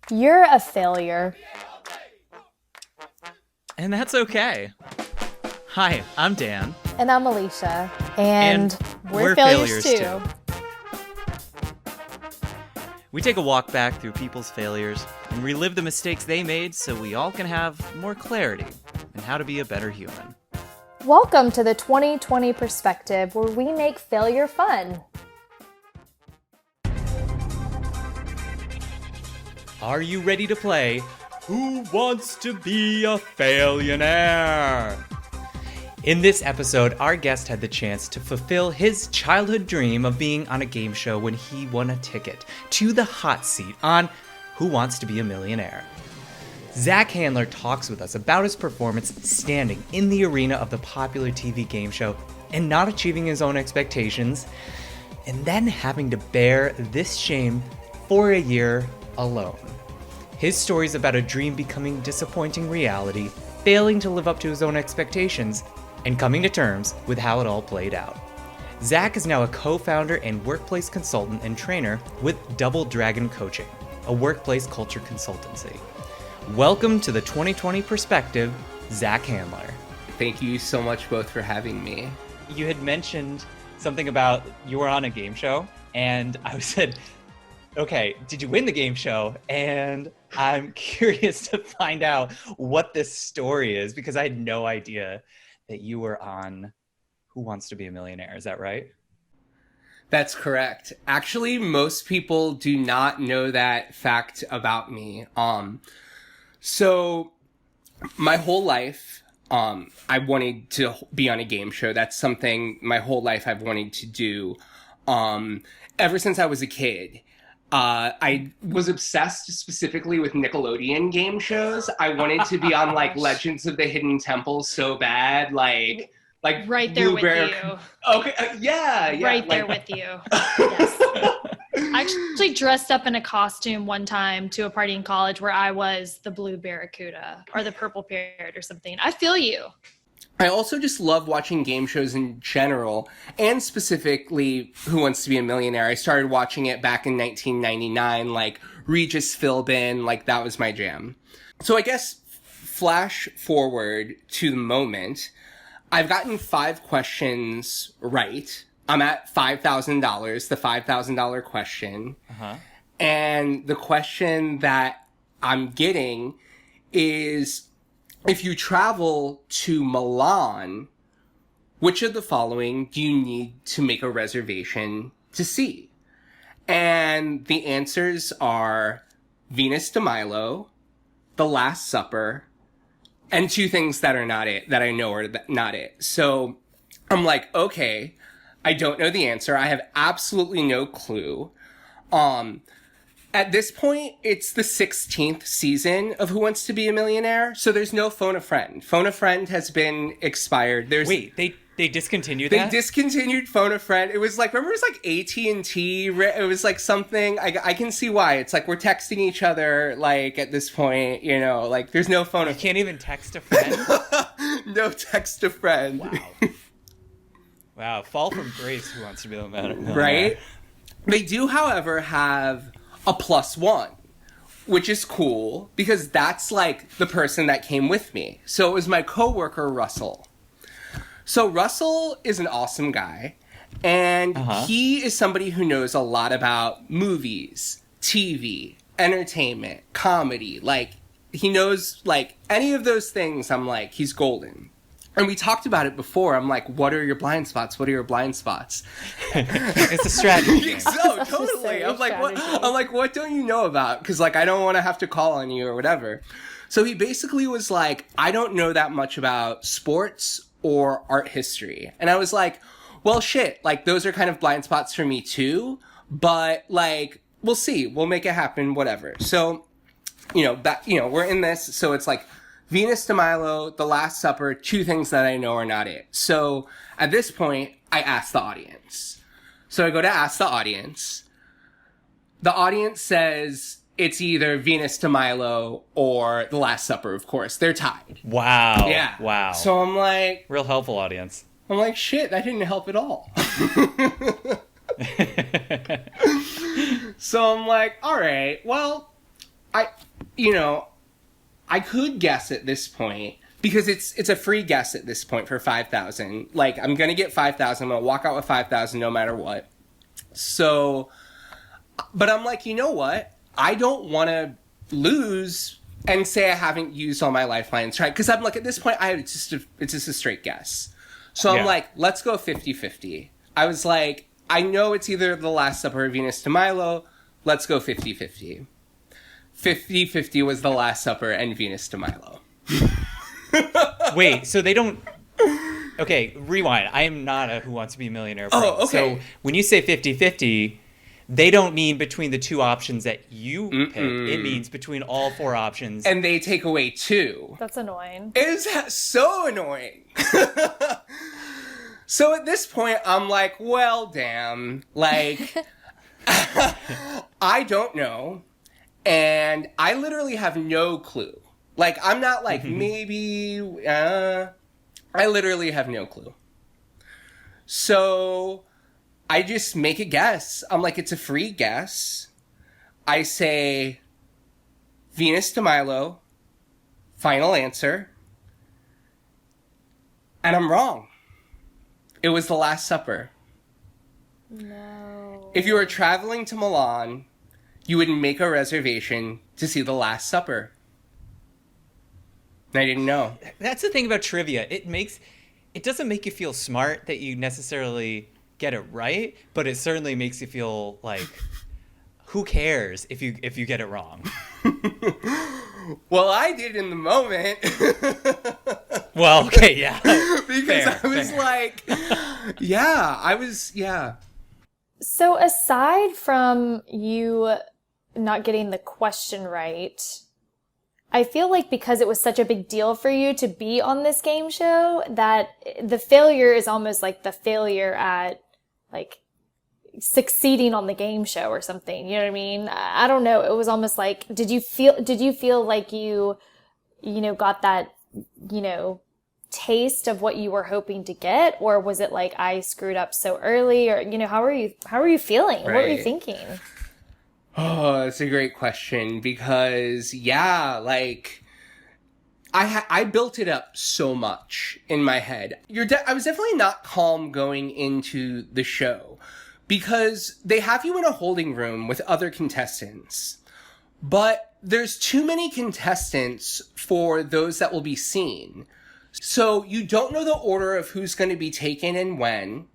You're a failure. And that's okay. Hi, I'm Dan. And I'm Alicia. And we're failures too. We take a walk back through people's failures and relive the mistakes they made so we all can have more clarity in how to be a better human. Welcome to the 2020 Perspective, where we make failure fun. Are you ready to play Who Wants to Be a Fail-lionaire? In this episode, our guest had the chance to fulfill his childhood dream of being on a game show when he won a ticket to the hot seat on Who Wants to Be a Millionaire. Zach Handler talks with us about his performance standing in the arena of the popular TV game show and not achieving his own expectations, and then having to bear this shame for a year alone. His stories about a dream becoming disappointing reality, failing to live up to his own expectations, and coming to terms with how it all played out. Zach is now a co-founder and workplace consultant and trainer with Double Dragon Coaching, a workplace culture consultancy. Welcome to the 2020 Perspective, Zach Handler. Thank you so much both for having me. You had mentioned something about you were on a game show, and I said, okay, did you win the game show? And I'm curious to find out what this story is, because I had no idea that you were on Who Wants to Be a Millionaire. Is that right? That's correct. Actually, most people do not know that fact about me. So my whole life, I wanted to be on a game show. That's something my whole life I've wanted to do, ever since I was a kid. I was obsessed specifically with Nickelodeon game shows. I wanted to be on like Legends of the Hidden Temple so bad, like right there with Bear. you. Okay, yeah, right there with you. Yes. I actually dressed up in a costume one time to a party in college where I was the blue barracuda or the purple parrot or something. I feel you. I also just love watching game shows in general, and specifically Who Wants to Be a Millionaire. I started watching it back in 1999, like Regis Philbin, like that was my jam. So I guess flash forward to the moment. I've gotten 5 questions right. I'm at $5,000, the $5,000 question. And the question that I'm getting is, if you travel to Milan, which of the following do you need to make a reservation to see? And the answers are Venus de Milo, The Last Supper, and 2 things that are not it, that I know are not it. So I'm like, okay, I don't know the answer. I have absolutely no clue. At this point, it's the 16th season of Who Wants to Be a Millionaire, so there's no Phone a Friend. Phone a Friend has been expired. Wait, they discontinued that? They discontinued Phone a Friend. It was like, remember it was like AT&T? It was like something, I can see why. It's like we're texting each other, like, at this point, you know, like, there's no Phone a Friend. You can't even text a friend? No text a friend. Wow. Wow, fall from grace, Who Wants to Be a Millionaire. Right? They do, however, have a +1, which is cool because that's like the person that came with me. So it was my coworker, Russell. So Russell is an awesome guy, and he is somebody who knows a lot about movies, TV, entertainment, comedy. Like, he knows, like, any of those things. I'm like, he's golden. And we talked about it before. I'm like, what are your blind spots? What are your blind spots? It's a strategy game. So, totally. I'm like, what don't you know about? Because, like, I don't want to have to call on you or whatever. So he basically was like, I don't know that much about sports or art history. And I was like, well, shit. Like, those are kind of blind spots for me, too. But, like, we'll see. We'll make it happen, whatever. So, we're in this. So it's like, Venus de Milo, The Last Supper, 2 things that I know are not it. So at this point, I ask the audience. So I go to ask the audience. The audience says it's either Venus de Milo or The Last Supper, of course. They're tied. Wow. Yeah. Wow. So I'm like... Real helpful audience. I'm like, shit, that didn't help at all. So I'm like, all right, well... you know, I could guess at this point because it's a free guess at this point for 5,000. Like, I'm gonna get 5,000. I'm gonna walk out with 5,000 no matter what. So, but I'm like, you know what? I don't want to lose and say I haven't used all my lifelines, right? Because I'm like, at this point, it's just a straight guess. So I'm like, let's go 50-50. I was like, I know it's either The Last Supper or Venus de Milo. Let's go 50-50. 50-50 was The Last Supper and Venus de Milo. Wait, so they don't... Okay, rewind. I am not a Who Wants to Be a Millionaire pro. Oh, okay. So when you say 50-50, they don't mean between the two options that you pick. It means between all four options. And they take away 2. That's annoying. It is so annoying. So at this point, I'm like, well, damn. Like, I don't know. And I literally have no clue. Like, I'm not like, maybe, I literally have no clue. So I just make a guess. I'm like, it's a free guess. I say Venus de Milo, final answer. And I'm wrong. It was The Last Supper. No. If you were traveling to Milan, you would make a reservation to see The Last Supper. And I didn't know. That's the thing about trivia. It doesn't make you feel smart that you necessarily get it right, but it certainly makes you feel like, who cares if you get it wrong? Well, I did in the moment. Well, okay, yeah. Because I was like, yeah. So aside from you not getting the question right, I feel like because it was such a big deal for you to be on this game show, that the failure is almost like the failure at like succeeding on the game show or something. You know what I mean? I don't know. It was almost like, did you feel like you got that, taste of what you were hoping to get? Or was it like, I screwed up so early? Or, how are you feeling? Right. What were you thinking? Oh, that's a great question because, like, I built it up so much in my head. I was definitely not calm going into the show because they have you in a holding room with other contestants, but there's too many contestants for those that will be seen. So you don't know the order of who's going to be taken and when.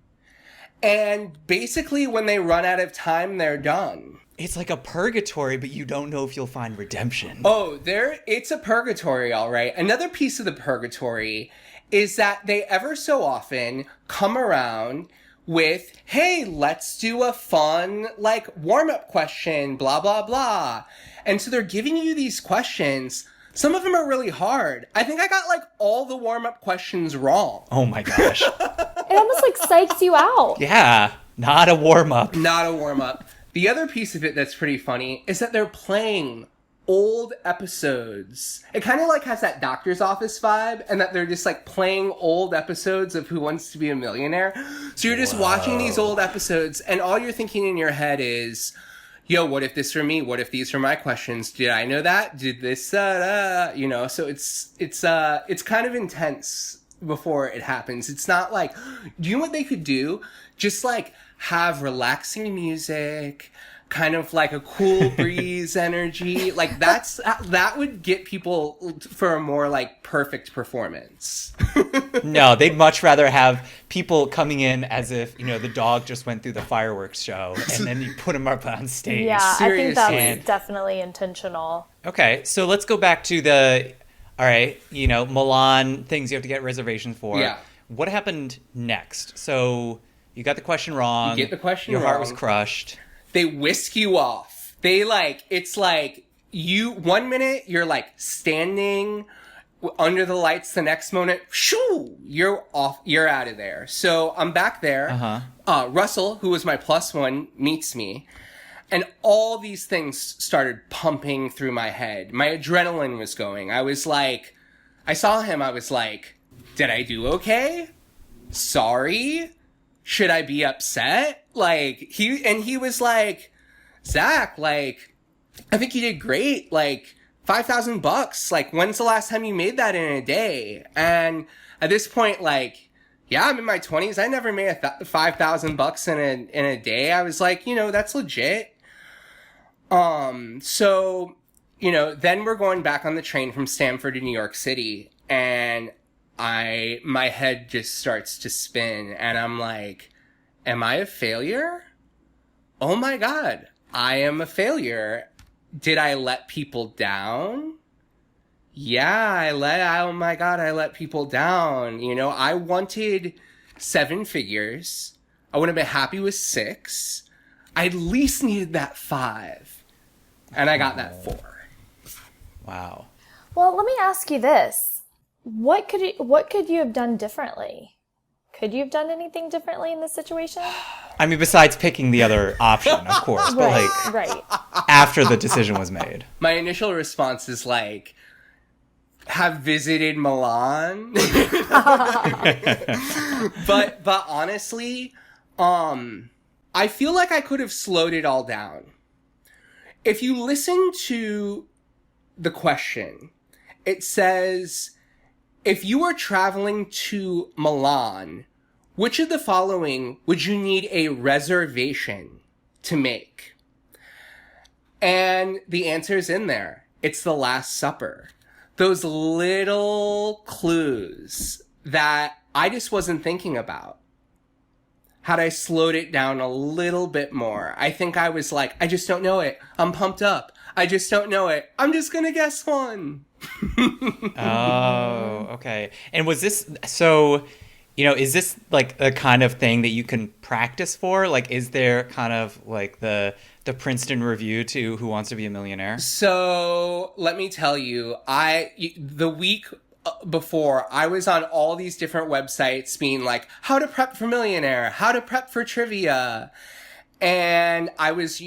And basically when they run out of time, they're done. It's like a purgatory, but you don't know if you'll find redemption. Oh, it's a purgatory, all right. Another piece of the purgatory is that they ever so often come around with, hey, let's do a fun, like, warm-up question, blah, blah, blah. And so they're giving you these questions. Some of them are really hard. I think I got, like, all the warm-up questions wrong. Oh, my gosh. It almost, like, psychs you out. Yeah, not a warm-up. Not a warm-up. The other piece of it that's pretty funny is that they're playing old episodes. It kind of like has that doctor's office vibe, and that they're just like playing old episodes of Who Wants to Be a Millionaire. So you're just watching these old episodes, and all you're thinking in your head is, yo, what if this were me? What if these were my questions? Did I know that? Did this, so it's kind of intense before it happens. It's not like, do you know what they could do? Just like have relaxing music, kind of like a cool breeze energy. Like that would get people for a more like perfect performance. No, they'd much rather have people coming in as if, the dog just went through the fireworks show and then you put them up on stage. Yeah, Seriously. I think that's definitely intentional. Okay, so let's go back to Milan things you have to get reservations for. Yeah. What happened next? So you got the question wrong. You get the question Your wrong. heart was crushed. They whisk you off. It's like 1 minute you're like standing under the lights, the next moment, shoo, you're off, you're out of there. So I'm back there. Russell, who was my +1, meets me. And all these things started pumping through my head. My adrenaline was going. I was like, I saw him, I was like, did I do okay? Sorry? Should I be upset? Like, he was like, Zach, like, I think you did great. Like, $5,000. Like, when's the last time you made that in a day? And at this point, like, yeah, I'm in my 20s. I never made $5,000 in a day. I was like, that's legit. So, then we're going back on the train from Stanford to New York City, and my head just starts to spin, and I'm like, am I a failure? Oh my God, I am a failure. Did I let people down? Yeah, oh my God, I let people down. I wanted 7 figures. I would have been happy with 6. I at least needed that 5. And I got that 4. Wow. Well, let me ask you this. What could you have done differently? Could you have done anything differently in this situation? I mean, besides picking the other option, of course, but Right. after the decision was made. My initial response is like, have visited Milan. But honestly, I feel like I could have slowed it all down. If you listen to the question, it says, if you were traveling to Milan, which of the following would you need a reservation to make? And the answer is in there. It's The Last Supper. Those little clues that I just wasn't thinking about. Had I slowed it down a little bit more, I think I was like, I just don't know it. I'm pumped up. I just don't know it. I'm just going to guess one. Oh, okay. And was this, so, is this like a kind of thing that you can practice for? Like, is there kind of like the Princeton review to Who Wants to Be a Millionaire? So let me tell you, the week before, I was on all these different websites being like, how to prep for Millionaire, how to prep for trivia. And I was,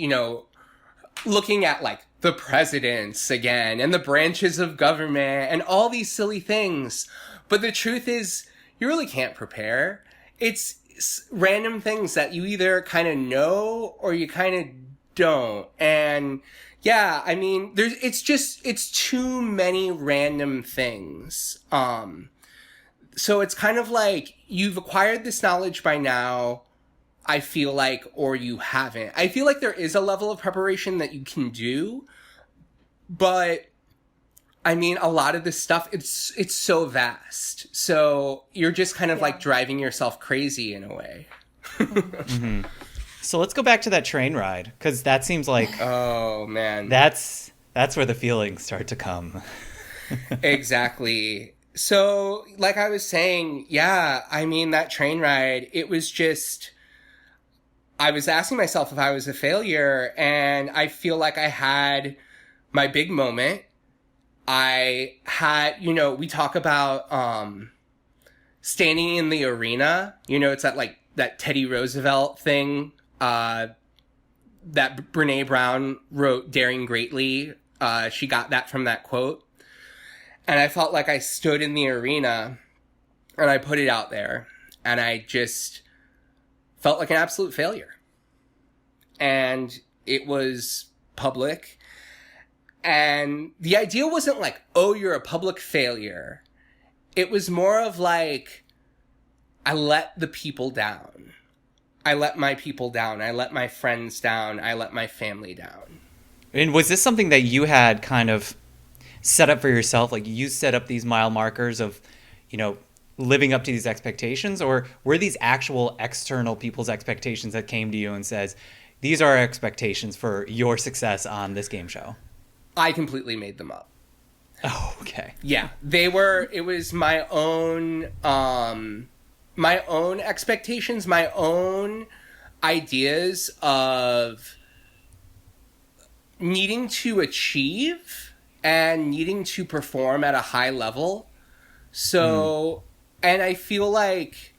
looking at like the presidents again and the branches of government and all these silly things. But the truth is, you really can't prepare. It's random things that you either kind of know or you kind of don't. And yeah, I mean, it's too many random things. So it's kind of like you've acquired this knowledge by now, I feel like, or you haven't. I feel like there is a level of preparation that you can do, but I mean, a lot of this stuff, it's so vast. So you're just kind of like driving yourself crazy in a way. Mm-hmm. So let's go back to that train ride, because that seems like, oh man, that's where the feelings start to come. Exactly. So like I was saying, yeah, I mean, that train ride, it was just, I was asking myself if I was a failure, and I feel like I had my big moment. I had, we talk about standing in the arena, it's that Teddy Roosevelt thing, that Brene Brown wrote, Daring Greatly. She got that from that quote. And I felt like I stood in the arena and I put it out there, and I just felt like an absolute failure. And it was public. And the idea wasn't like, oh, you're a public failure. It was more of like, I let the people down. I let my people down. I let my friends down. I let my family down. And was this something that you had kind of set up for yourself? Like, you set up these mile markers of, living up to these expectations? Or were these actual external people's expectations that came to you and says, these are our expectations for your success on this game show? I completely made them up. Oh, okay. Yeah, it was my own expectations, my own ideas of needing to achieve and needing to perform at a high level. So, and I feel like,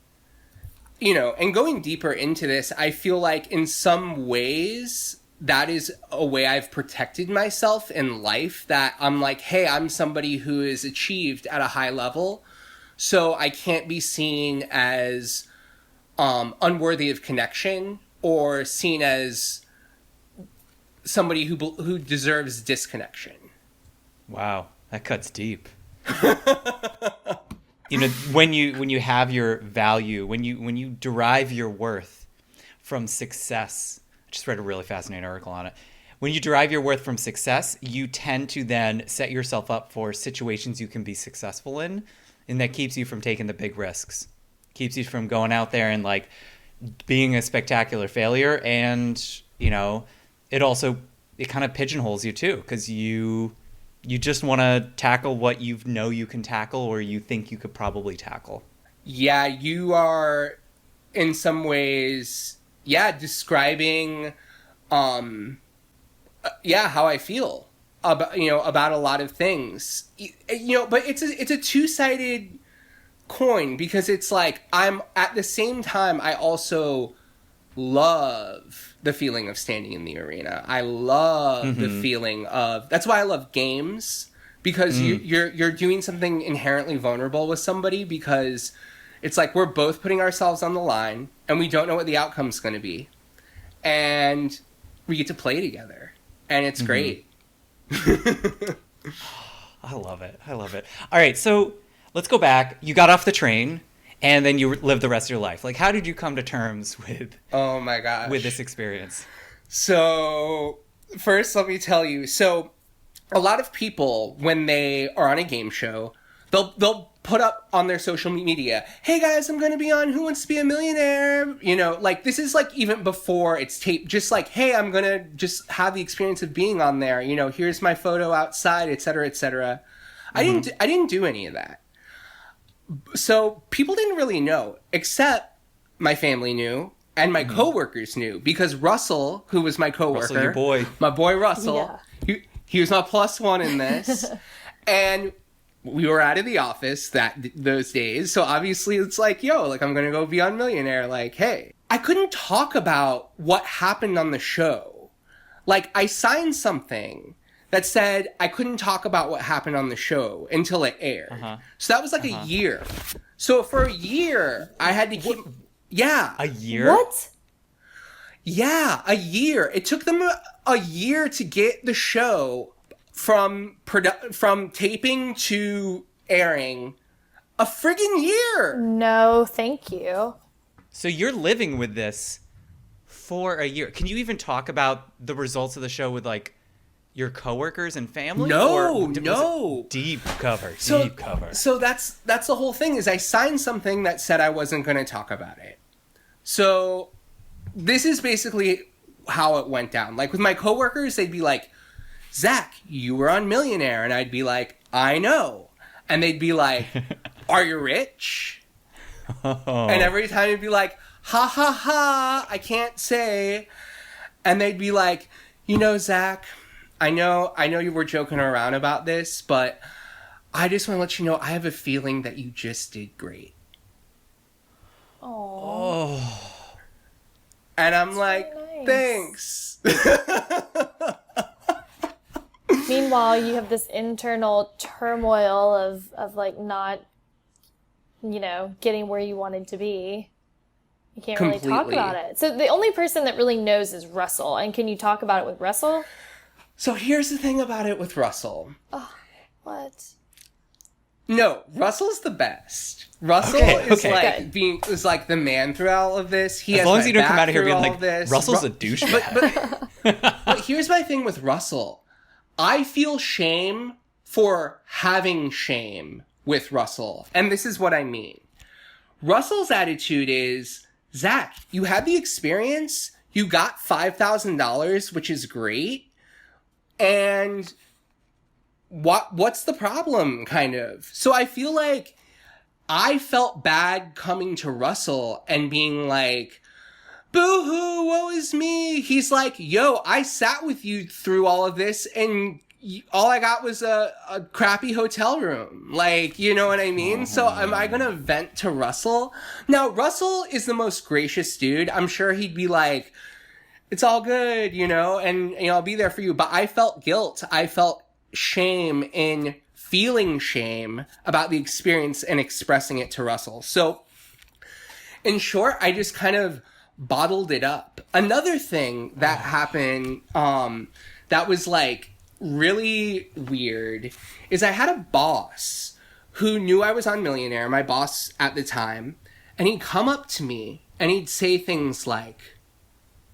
and going deeper into this, I feel like in some ways that is a way I've protected myself in life, that I'm like, hey, I'm somebody who is achieved at a high level, so I can't be seen as unworthy of connection or seen as somebody who deserves disconnection. Wow, that cuts deep. You know, when you have your value, when you derive your worth from success. I just read a really fascinating article on it. When you derive your worth from success, you tend to then set yourself up for situations you can be successful in, and that keeps you from taking the big risks. Keeps you from going out there and like being a spectacular failure, and you know, it kind of pigeonholes you too, because you just want to tackle what you know you can tackle or you think you could probably tackle. Yeah, you are in some ways, describing, how I feel about a lot of things. But it's a two-sided coin, because it's like I'm at the same time I also love the feeling of standing in the arena. I love the feeling of, that's why I love games, because you're doing something inherently vulnerable with somebody, because it's like we're both putting ourselves on the line and we don't know what the outcome's going to be, and we get to play together, and it's great. I love it. All right, so let's go back. You got off the train, and then you lived the rest of your life. Like, how did you come to terms with? Oh my gosh, with this experience? So first, let me tell you. So, a lot of people, when they are on a game show, they'll put up on their social media, "Hey guys, I'm going to be on Who Wants to Be a Millionaire?" You know, like this is like even before it's taped. Just like, "Hey, I'm going to just have the experience of being on there. You know, here's my photo outside, etc., etc." I didn't do any of that. So people didn't really know, except my family knew and my coworkers knew, because Russell, who was my coworker, Russell, your boy. My boy Russell, he was my plus one in this, and we were out of the office those days. So obviously it's like, like I'm gonna go be on Millionaire. Like, hey, I couldn't talk about what happened on the show. Like, I signed something that said I couldn't talk about what happened on the show until it aired. So that was like a year. So for a year, I had to keep... Yeah. A year? What? Yeah, a year. It took them a year to get the show from taping to airing. A friggin' year! No, thank you. So you're living with this for a year. Can you even talk about the results of the show with, like, your coworkers and family? No. Deep cover. So that's the whole thing, is I signed something that said I wasn't going to talk about it. So this is basically how it went down. Like with my coworkers, they'd be like, "Zach, you were on Millionaire." And I'd be like, "I know." And they'd be like, "Are you rich?" And every time it'd be like, "Ha ha ha, I can't say." And they'd be like, "Zach, I know you were joking around about this, but I just want to let you know I have a feeling that you just did great." Oh. And I'm like, nice. Thanks. Meanwhile, you have this internal turmoil of like not, getting where you wanted to be. You can't really talk about it. So the only person that really knows is Russell. And can you talk about it with Russell? So here's the thing about it with Russell. Oh, what? No, Russell's the best. Russell is like the man through all of this. He as has long as you don't come out of here being like, Russell's a douchebag. But here's my thing with Russell. I feel shame for having shame with Russell. And this is what I mean. Russell's attitude is, "Zach, you had the experience. You got $5,000, which is great. And what's the problem, kind of?" So I feel like I felt bad coming to Russell and being like, "Boo-hoo, woe is me." He's like, "Yo, I sat with you through all of this, and all I got was a crappy hotel room." Like, you know what I mean? So am I going to vent to Russell? Now, Russell is the most gracious dude. I'm sure he'd be like, "It's all good, and I'll be there for you." But I felt guilt. I felt shame in feeling shame about the experience and expressing it to Russell. So in short, I just kind of bottled it up. Another thing that happened that was like really weird is I had a boss who knew I was on Millionaire, my boss at the time, and he'd come up to me and he'd say things like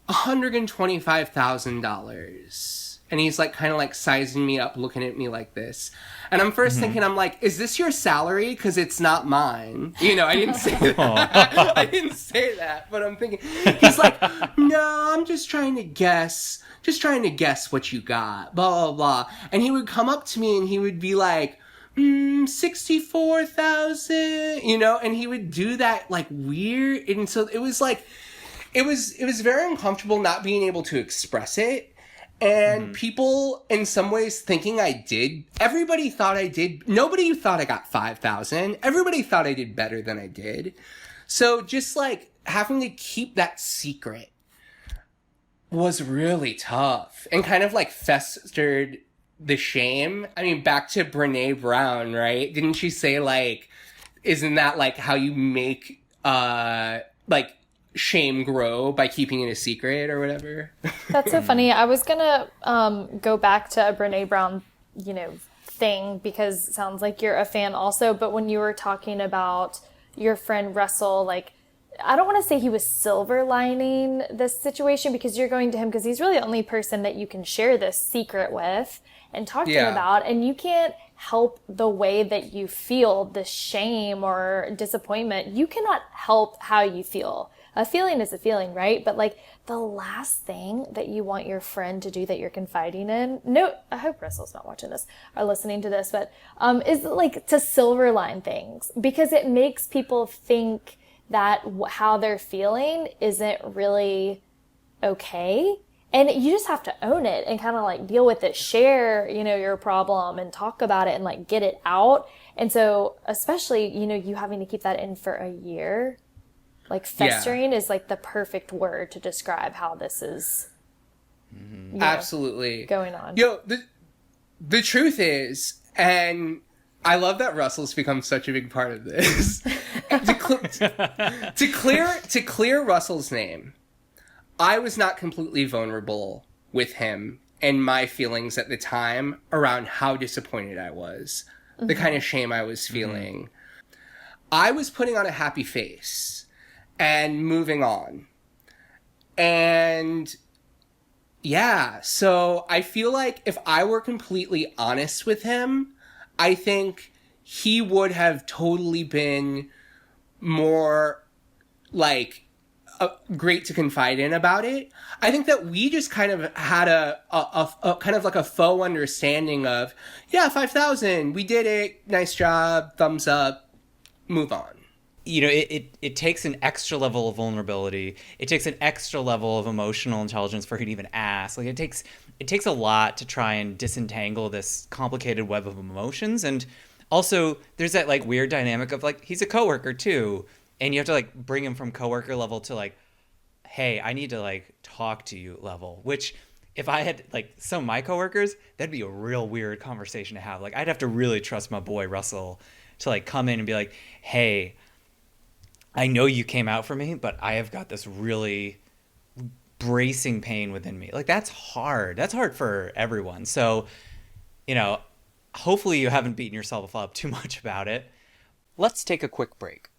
$125,000. And he's like kind of like sizing me up, looking at me like this. And I'm first thinking, I'm like, is this your salary? Because it's not mine. You know, I didn't say that. I didn't say that. But I'm thinking, he's like, no, I'm just trying to guess. Just trying to guess what you got. Blah, blah, blah. And he would come up to me and he would be like, 64,000, you know, and he would do that like weird. And so it was like, it was very uncomfortable not being able to express it. And people, in some ways, thinking I did. Everybody thought I did. Nobody thought I got 5,000. Everybody thought I did better than I did. So just like having to keep that secret was really tough and kind of like festered the shame. I mean, back to Brene Brown, right? Didn't she say like, isn't that like how you make like shame grow, by keeping it a secret or whatever? That's so funny. I was gonna go back to a Brene Brown, you know, thing, because it sounds like you're a fan also. But when you were talking about your friend Russell, like, I don't want to say he was silver lining this situation, because you're going to him because he's really the only person that you can share this secret with and talk to him about, and you can't help the way that you feel, the shame or disappointment. You cannot help how you feel. A feeling is a feeling, right? But like the last thing that you want your friend to do that you're confiding in, no, I hope Russell's not watching this or listening to this, but is like to silver line things, because it makes people think that how they're feeling isn't really okay. And you just have to own it and kind of like deal with it, share, you know, your problem and talk about it and like get it out. And so especially, you know, you having to keep that in for a year, like festering is like the perfect word to describe how this is you know, absolutely going on. Yo, the truth is, and I love that Russell's become such a big part of this. to clear Russell's name, I was not completely vulnerable with him and my feelings at the time around how disappointed I was, the kind of shame I was feeling. I was putting on a happy face and moving on. And yeah, so I feel like if I were completely honest with him, I think he would have totally been more like great to confide in about it. I think that we just kind of had a kind of like a faux understanding of, yeah, 5,000, we did it, nice job, thumbs up, move on. You know, it takes an extra level of vulnerability. It takes an extra level of emotional intelligence for you to even ask. Like it takes a lot to try and disentangle this complicated web of emotions. And also there's that like weird dynamic of like, he's a coworker too. And you have to like bring him from coworker level to like, hey, I need to like talk to you level, which if I had like some of my coworkers, that'd be a real weird conversation to have. Like I'd have to really trust my boy Russell to like come in and be like, hey, I know you came out for me, but I have got this really bracing pain within me. Like that's hard. That's hard for everyone. So, you know, hopefully you haven't beaten yourself up too much about it. Let's take a quick break.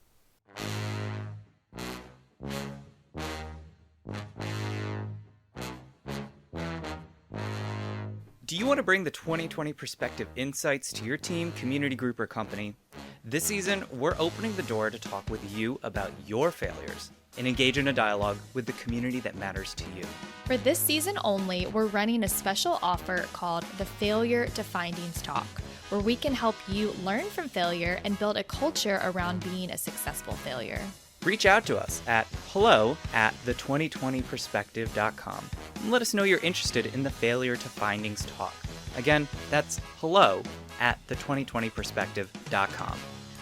Do you want to bring the 2020 perspective insights to your team, community group, or company? This season, we're opening the door to talk with you about your failures and engage in a dialogue with the community that matters to you. For this season only, we're running a special offer called the Failure to Findings Talk, where we can help you learn from failure and build a culture around being a successful failure. Reach out to us at hello@the2020perspective.com and let us know you're interested in the Failure to Findings Talk. Again, that's hello@the2020perspective.com.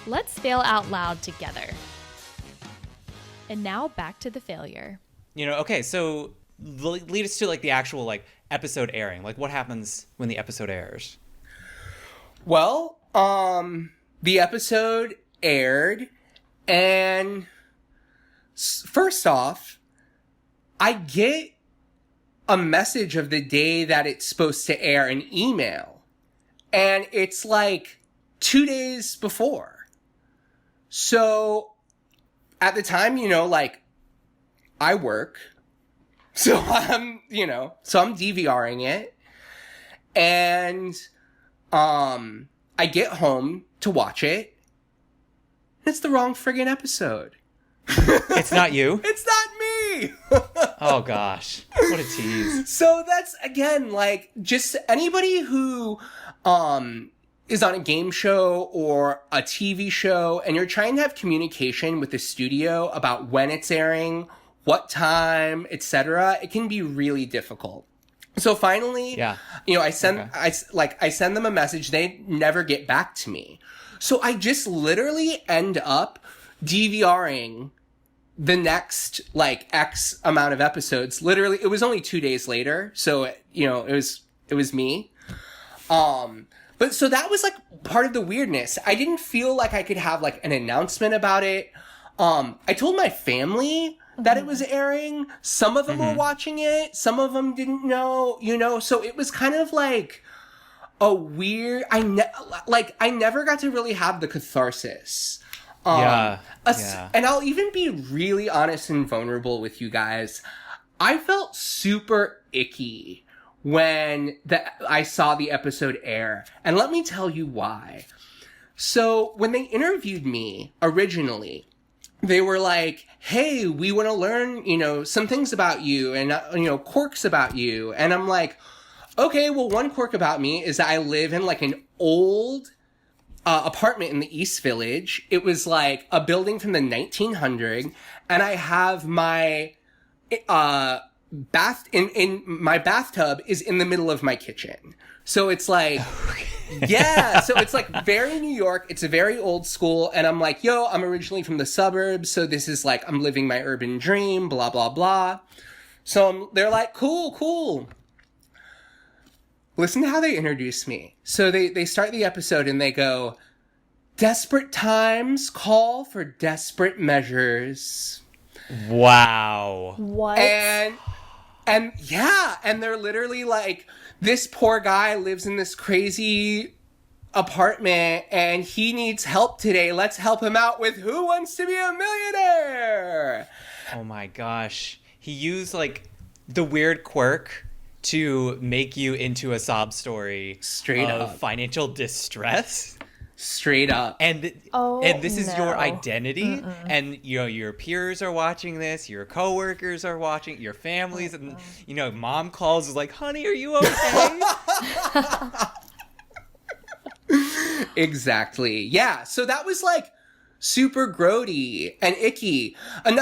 Let's fail out loud together. And now back to the failure. You know, okay, so lead us to like the actual like episode airing. Like what happens when the episode airs? Well, the episode aired, and first off, I get a message of the day that it's supposed to air, an email, and it's like 2 days before. So at the time, you know, like, I work, so I'm DVRing it, and I get home to watch it. It's the wrong friggin' episode. It's not you? It's not me! Oh, gosh. What a tease. So that's, again, like, just anybody who is on a game show or a TV show, and you're trying to have communication with the studio about when it's airing, what time, etc., it can be really difficult. So finally, you know, I send them a message. They never get back to me. So I just literally end up DVRing the next, like, X amount of episodes. Literally, it was only 2 days later. So, you know, it was me. But so that was, like, part of the weirdness. I didn't feel like I could have, like, an announcement about it. I told my family that it was airing. Some of them were watching it. Some of them didn't know, you know. So it was kind of like a weird, I never got to really have the catharsis. And I'll even be really honest and vulnerable with you guys. I felt super icky when I saw the episode air. And let me tell you why. So when they interviewed me originally, they were like, hey, we want to learn, you know, some things about you and, you know, quirks about you. And I'm like, okay, well, one quirk about me is that I live in, like, an old apartment in the East Village. It was, like, a building from the 1900s. And I have my my bathtub is in the middle of my kitchen. So it's like... Yeah, so it's like very New York. It's a very old school. And I'm like, yo, I'm originally from the suburbs. So this is like, I'm living my urban dream, blah, blah, blah. So they're like, cool. Listen to how they introduce me. So they start the episode and they go, desperate times call for desperate measures. Wow. What? And yeah, and they're literally like, this poor guy lives in this crazy apartment and he needs help today. Let's help him out with Who Wants to Be a Millionaire? Oh my gosh. He used, like, the weird quirk to make you into a sob story. Straight of up. Financial distress. Straight up. And this is your identity. And, you know, your peers are watching this. Your coworkers are watching. Your families. And, you know, mom calls is like, honey, are you okay? Exactly. Yeah. So that was, like, super grody and icky. And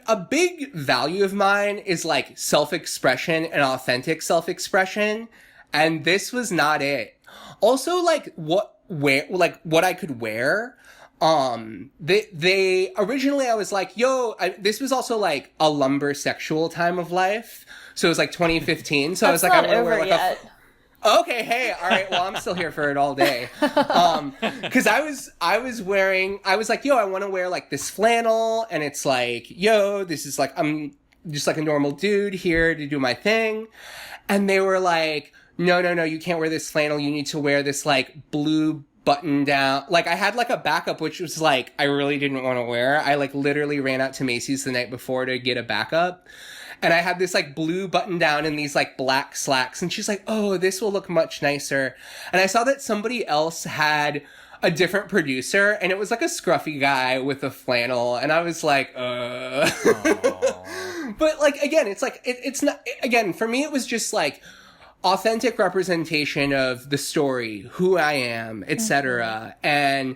a big value of mine is, like, self-expression and authentic self-expression. And this was not it. Also, like, what I could wear. They originally I was like, yo, this was also like a lumber sexual time of life. So it was like 2015. So I was like, I want to wear like okay, hey, all right, well, I'm still here for it all day. Cause I was like, yo, I want to wear like this flannel and it's like, yo, this is like, I'm just like a normal dude here to do my thing. And they were like, no, you can't wear this flannel. You need to wear this, like, blue button down. Like, I had, like, a backup, which was, like, I really didn't want to wear. I, like, literally ran out to Macy's the night before to get a backup. And I had this, like, blue button down and these, like, black slacks. And she's like, oh, this will look much nicer. And I saw that somebody else had a different producer, and it was, like, a scruffy guy with a flannel. And I was like, But, like, again, it's, like, it's not... Again, for me, it was just, like... authentic representation of the story, who I am, etc. And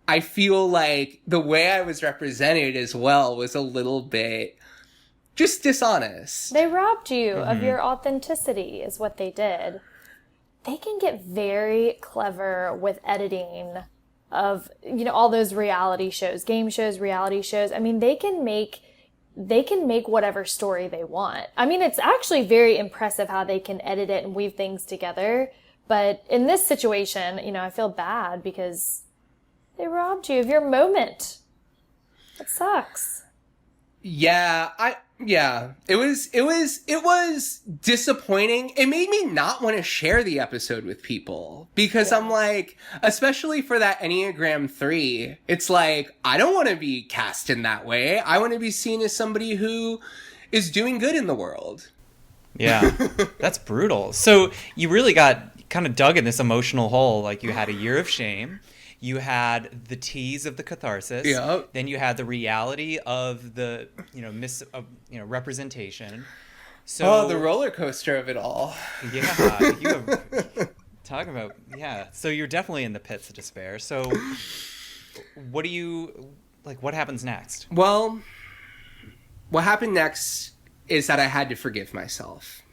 I feel like the way I was represented as well was a little bit just dishonest. They robbed you of your authenticity is what they did. They can get very clever with editing of, you know, all those reality shows, game shows, reality shows. I mean, they can make whatever story they want. I mean, it's actually very impressive how they can edit it and weave things together. But in this situation, you know, I feel bad because they robbed you of your moment. It sucks. It was disappointing. It made me not want to share the episode with people because I'm like, especially for that Enneagram 3, it's like, I don't want to be cast in that way. I want to be seen as somebody who is doing good in the world. Yeah, that's brutal. So you really got kind of dug in this emotional hole. Like you had a year of shame. You had the tease of the catharsis. Yep. Then you had the reality of the, representation. So The roller coaster of it all. Yeah, talk about, yeah. So you're definitely in the pits of despair. So what happens next? Well, what happened next is that I had to forgive myself.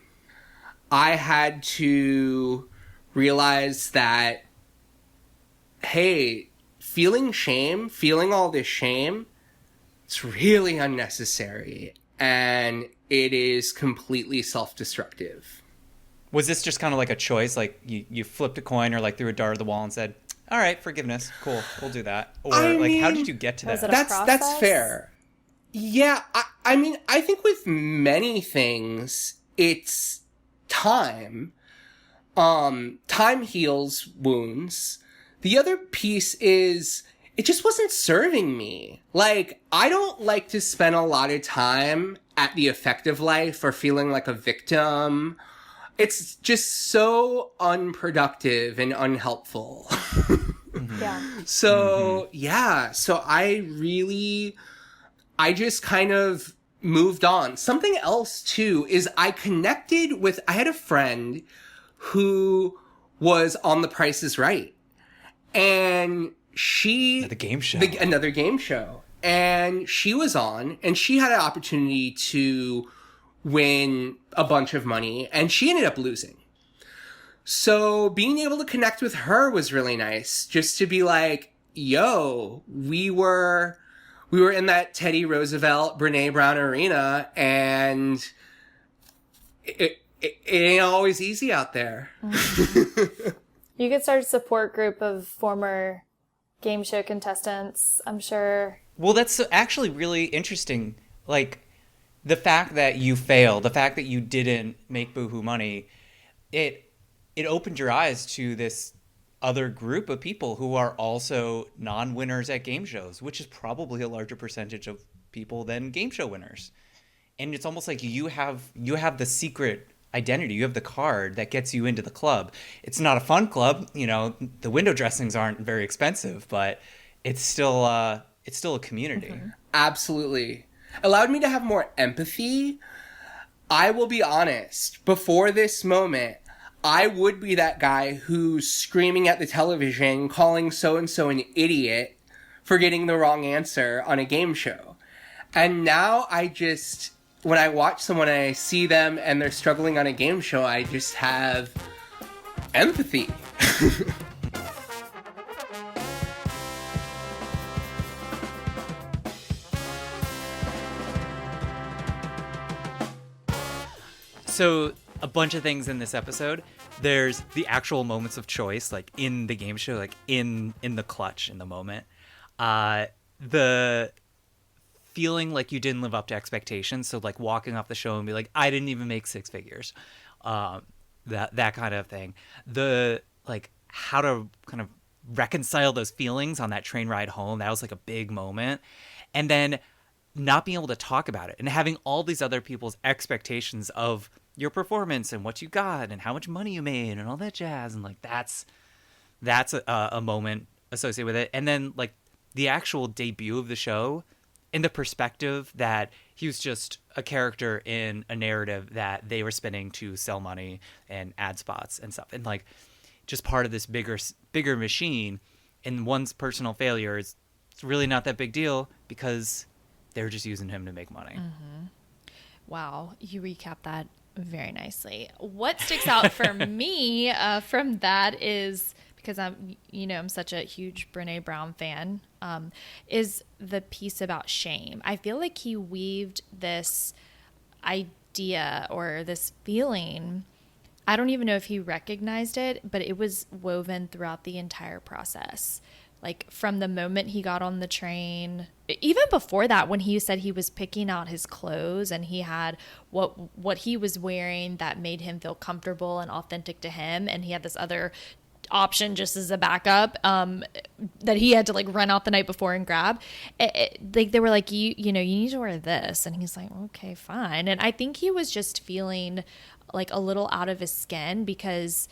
I had to realize that, hey, feeling all this shame, it's really unnecessary. And it is completely self-destructive. Was this just kind of like a choice? Like you flipped a coin or like threw a dart at the wall and said, all right, forgiveness. Cool. We'll do that. Or how did you get to that? That's fair. Yeah. I think with many things, it's time. Time heals wounds. The other piece is it just wasn't serving me. Like, I don't like to spend a lot of time at the effective life or feeling like a victim. It's just so unproductive and unhelpful. So I just kind of moved on. Something else too is I had a friend who was on The Price is Right. And the game show. Another game show. And she was on, and she had an opportunity to win a bunch of money, and she ended up losing. So being able to connect with her was really nice. Just to be like, yo, we were in that Teddy Roosevelt, Brene Brown arena, and it ain't always easy out there. You could start a support group of former game show contestants, I'm sure. Well, that's actually really interesting. Like, the fact that you failed, the fact that you didn't make boohoo money, it opened your eyes to this other group of people who are also non-winners at game shows, which is probably a larger percentage of people than game show winners. And it's almost like you have the secret identity. You have the card that gets you into the club. It's not a fun club. The window dressings aren't very expensive, but it's still a community. Mm-hmm. Absolutely. Allowed me to have more empathy. I will be honest, before this moment, I would be that guy who's screaming at the television, calling so-and-so an idiot for getting the wrong answer on a game show. And now when I watch someone and I see them and they're struggling on a game show, I just have empathy. So a bunch of things in this episode. There's the actual moments of choice, like in the game show, like in the clutch, in the moment. The feeling like you didn't live up to expectations. So like walking off the show and be like, I didn't even make six figures. That kind of thing. The like how to kind of reconcile those feelings on that train ride home. That was like a big moment. And then not being able to talk about it and having all these other people's expectations of your performance and what you got and how much money you made and all that jazz. And like, that's a moment associated with it. And then like the actual debut of the show in the perspective that he was just a character in a narrative that they were spinning to sell money and ad spots and stuff. And like just part of this bigger machine, and one's personal failure is it's really not that big deal because they're just using him to make money. Mm-hmm. Wow. You recap that very nicely. What sticks out for me from that is, because I'm such a huge Brene Brown fan, is the piece about shame. I feel like he weaved this idea or this feeling. I don't even know if he recognized it, but it was woven throughout the entire process. like from the moment he got on the train, even before that, when he said he was picking out his clothes and he had what he was wearing that made him feel comfortable and authentic to him, and he had this other option just as a backup that he had to like run out the night before and grab. Like they were like, you know, you need to wear this, and he's like, okay, fine. And I think he was just feeling like a little out of his skin because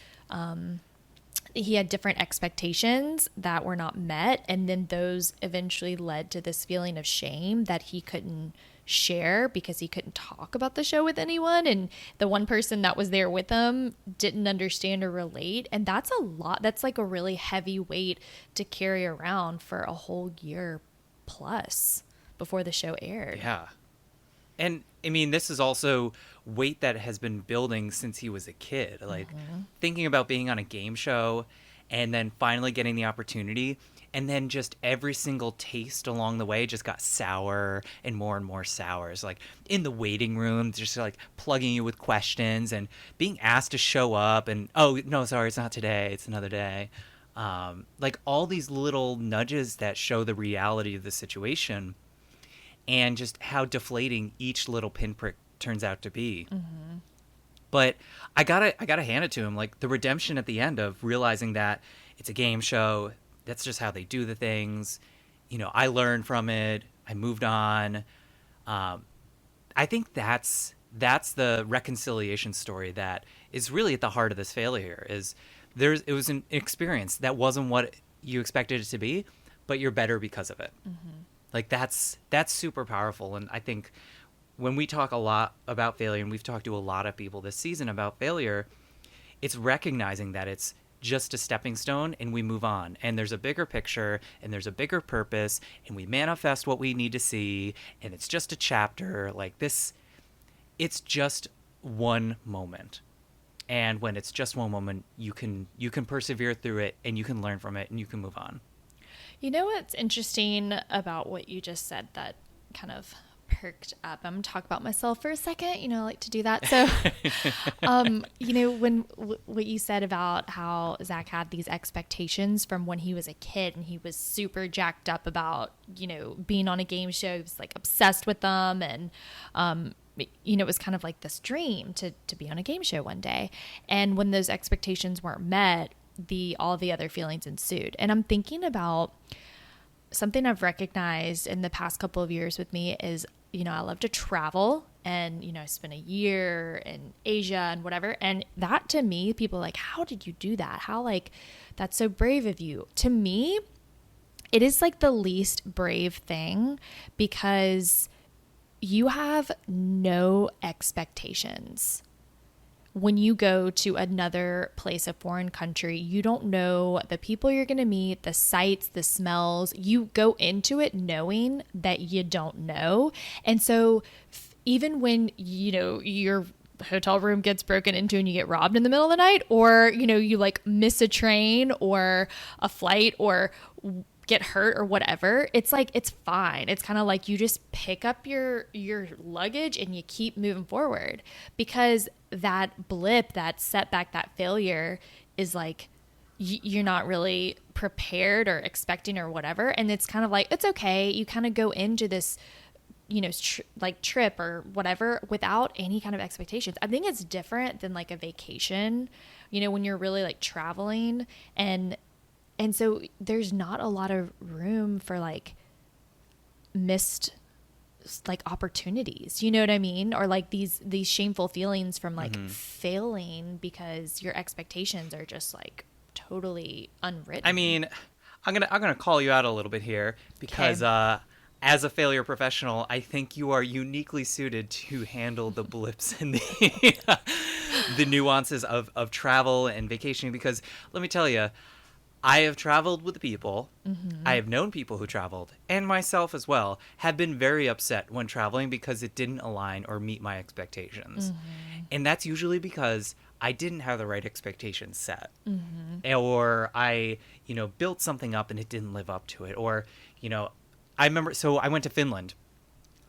he had different expectations that were not met, and then those eventually led to this feeling of shame that he couldn't share because he couldn't talk about the show with anyone, and the one person that was there with him didn't understand or relate. And that's a lot. That's like a really heavy weight to carry around for a whole year plus before the show aired. Yeah. And I mean, this is also weight that has been building since he was a kid. Like thinking about being on a game show and then finally getting the opportunity, and then just every single taste along the way just got sour and more sour. It's like in the waiting room, just like plugging you with questions and being asked to show up and, oh, no, sorry, it's not today. It's another day. Like all these little nudges that show the reality of the situation and just how deflating each little pinprick turns out to be. Mm-hmm. But I gotta hand it to him. Like the redemption at the end of realizing that it's a game show. That's just how they do the things. You know, I learned from it. I moved on. I think that's the reconciliation story that is really at the heart of this failure. It was an experience that wasn't what you expected it to be, but you're better because of it. Mm-hmm. Like that's super powerful. And I think when we talk a lot about failure, and we've talked to a lot of people this season about failure, it's recognizing that it's just a stepping stone and we move on, and there's a bigger picture and there's a bigger purpose, and we manifest what we need to see, and it's just a chapter like this. It's just one moment, and when it's just one moment, you can persevere through it, and you can learn from it, and you can move on. You know what's interesting about what you just said that kind of perked up? I'm going to talk about myself for a second. You know, I like to do that. So, you know, when what you said about how Zach had these expectations from when he was a kid, and he was super jacked up about, you know, being on a game show. He was like obsessed with them. And, you know, it was kind of like this dream to be on a game show one day. And when those expectations weren't met, all the other feelings ensued. And I'm thinking about something I've recognized in the past couple of years with me is, you know, I love to travel, and, you know, I spent a year in Asia and whatever. And that, to me, people are like, how did you do that? How, like, that's so brave of you. To me, it is like the least brave thing, because you have no expectations. When you go to another place, a foreign country, you don't know the people you're going to meet, the sights, the smells. You go into it knowing that you don't know. And so even when, you know, your hotel room gets broken into and you get robbed in the middle of the night, or, you know, you like miss a train or a flight or get hurt or whatever, it's like, it's fine. It's kind of like you just pick up your luggage and you keep moving forward, because that blip, that setback, that failure is like, you're not really prepared or expecting or whatever. And it's kind of like, it's okay. You kind of go into this, you know, trip or whatever without any kind of expectations. I think it's different than like a vacation, you know, when you're really like traveling, and so there's not a lot of room for like missed like opportunities, you know what I mean? Or like these shameful feelings from like failing because your expectations are just like totally unwritten. I mean, I'm gonna call you out a little bit here, because as a failure professional, I think you are uniquely suited to handle the blips and the nuances of travel and vacationing. Because let me tell you, I have traveled with people. Mm-hmm. I have known people who traveled, and myself as well, have been very upset when traveling because it didn't align or meet my expectations. Mm-hmm. And that's usually because I didn't have the right expectations set. Mm-hmm. Or I, you know, built something up and it didn't live up to it. Or, you know, I remember, so I went to Finland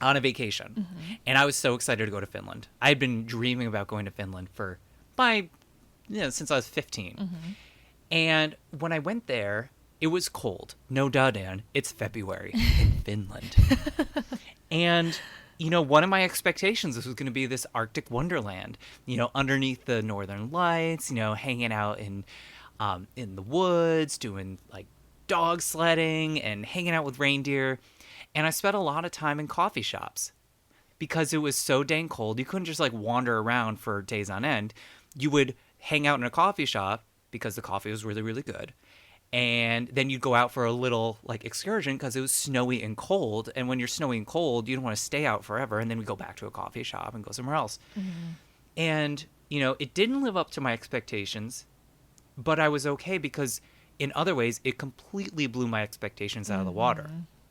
on a vacation, and I was so excited to go to Finland. I had been dreaming about going to Finland since I was 15. Mm-hmm. And when I went there, It was cold. No duh, Dan. It's February in Finland. And, one of my expectations was going to be this Arctic wonderland, underneath the northern lights, hanging out in the woods, doing like dog sledding and hanging out with reindeer. And I spent a lot of time in coffee shops because it was so dang cold. You couldn't just like wander around for days on end. You would hang out in a coffee shop because the coffee was really, really good. And then you'd go out for a little like excursion because it was snowy and cold. And when you're snowy and cold, you don't want to stay out forever. And then we go back to a coffee shop and go somewhere else. Mm-hmm. And, it didn't live up to my expectations, but I was okay because in other ways, it completely blew my expectations out of the water.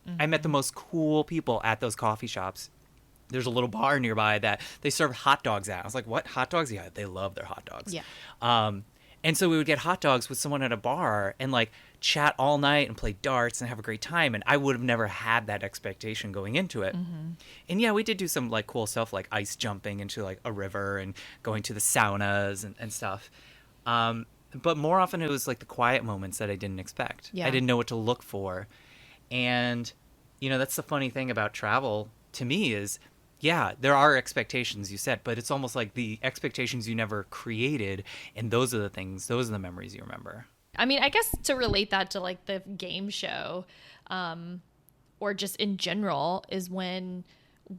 Mm-hmm. I met the most cool people at those coffee shops. There's a little bar nearby that they serve hot dogs at. I was like, what? Hot dogs? Yeah, they love their hot dogs. Yeah. And so we would get hot dogs with someone at a bar and like chat all night and play darts and have a great time. And I would have never had that expectation going into it. Mm-hmm. And yeah, we did do some like cool stuff like ice jumping into like a river and going to the saunas and stuff. But more often it was like the quiet moments that I didn't expect. Yeah. I didn't know what to look for. And, that's the funny thing about travel to me is, yeah, there are expectations you set, but it's almost like the expectations you never created. And those are the memories you remember. I mean, I guess to relate that to like the game show, or just in general, is when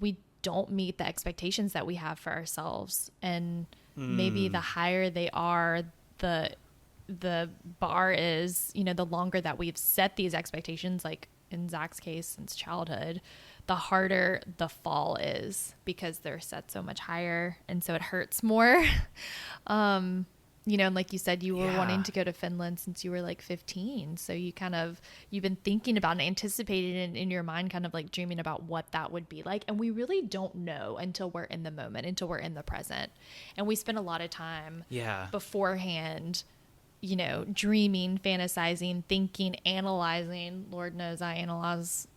we don't meet the expectations that we have for ourselves. And maybe the higher they are, the bar is, the longer that we've set these expectations, like in Zach's case, since childhood, the harder the fall is because they're set so much higher. And so it hurts more. And like you said, you were wanting to go to Finland since you were like 15. So you've been thinking about and anticipating in your mind, kind of like dreaming about what that would be like. And we really don't know until we're in the moment, until we're in the present. And we spend a lot of time beforehand, dreaming, fantasizing, thinking, analyzing. Lord knows I analyze,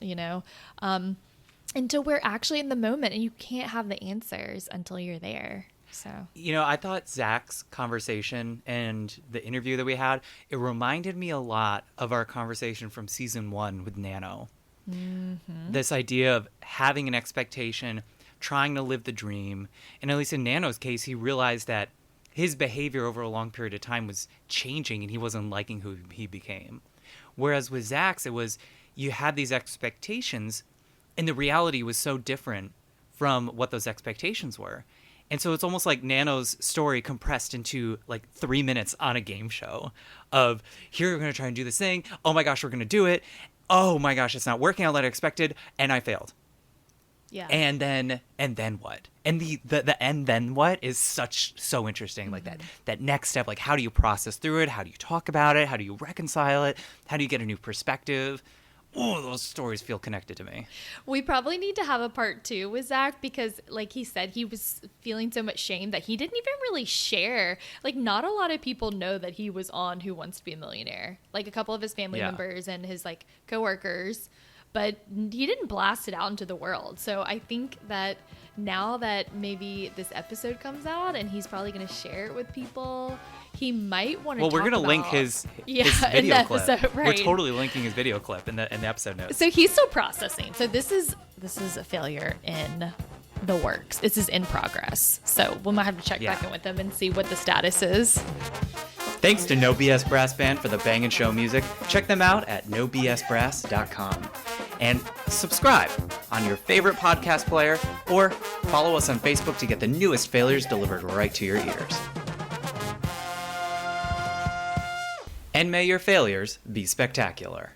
until we're actually in the moment, and you can't have the answers until you're there. So, I thought Zach's conversation and the interview that we had, it reminded me a lot of our conversation from season 1 with Nano. Mm-hmm. This idea of having an expectation, trying to live the dream. And at least in Nano's case, he realized that his behavior over a long period of time was changing and he wasn't liking who he became. Whereas with Zach's, it was you had these expectations and the reality was so different from what those expectations were. And so it's almost like Nano's story compressed into like 3 minutes on a game show of here we're going to try and do this thing. Oh my gosh, we're going to do it. Oh my gosh, it's not working out like I expected. And I failed. Yeah. And then what? And the and then what is so interesting. Mm-hmm. Like that next step, like how do you process through it? How do you talk about it? How do you reconcile it? How do you get a new perspective? Oh, those stories feel connected to me. We probably need to have a part 2 with Zach because, like he said, he was feeling so much shame that he didn't even really share. Like, not a lot of people know that he was on Who Wants to Be a Millionaire. Like, a couple of his family members and his, like, coworkers. But he didn't blast it out into the world. So I think that now that maybe this episode comes out and he's probably going to share it with people, he might want to talk about... Well, we're going to link his video clip. Episode, right. We're totally linking his video clip in the episode notes. So he's still processing. So this is a failure in the works. This is in progress. So we might have to check back in with him and see what the status is. Thanks to No BS Brass Band for the Bang & Show music. Check them out at nobsbrass.com. And subscribe on your favorite podcast player or follow us on Facebook to get the newest failures delivered right to your ears. And may your failures be spectacular.